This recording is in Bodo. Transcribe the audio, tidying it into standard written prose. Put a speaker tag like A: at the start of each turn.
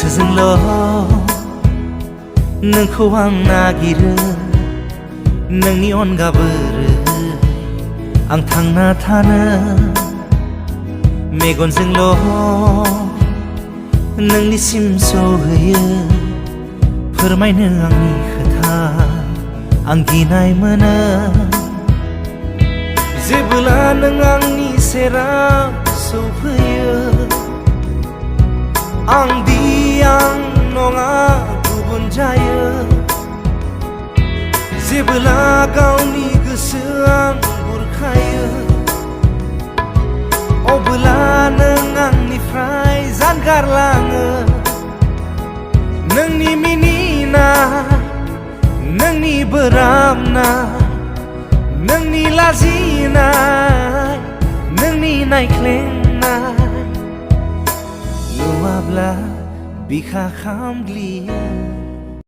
A: गोसोजोंल' नोंखौ आं नागिरो नोंनि अनगा बोरै आं थांना थानो मेगनजोंल' नोंनिसिम सहैयो फोरमायनो आंनि खोथा आं गिनाय मोनो जेब्ला नों आंनि सेराव सौफैयो आं नङा गुबुन जायो जेब्ला गावनि गोसोआं बुरखायो अब्ला नों आंनिफ्राय जानगारलाङो नोंनि मिनिनाय नोंनि बोराबनाय नोंनि लाजिनाय नोंनि नायख्लेंनाय नुवाब्ला बिखा खामग्लियो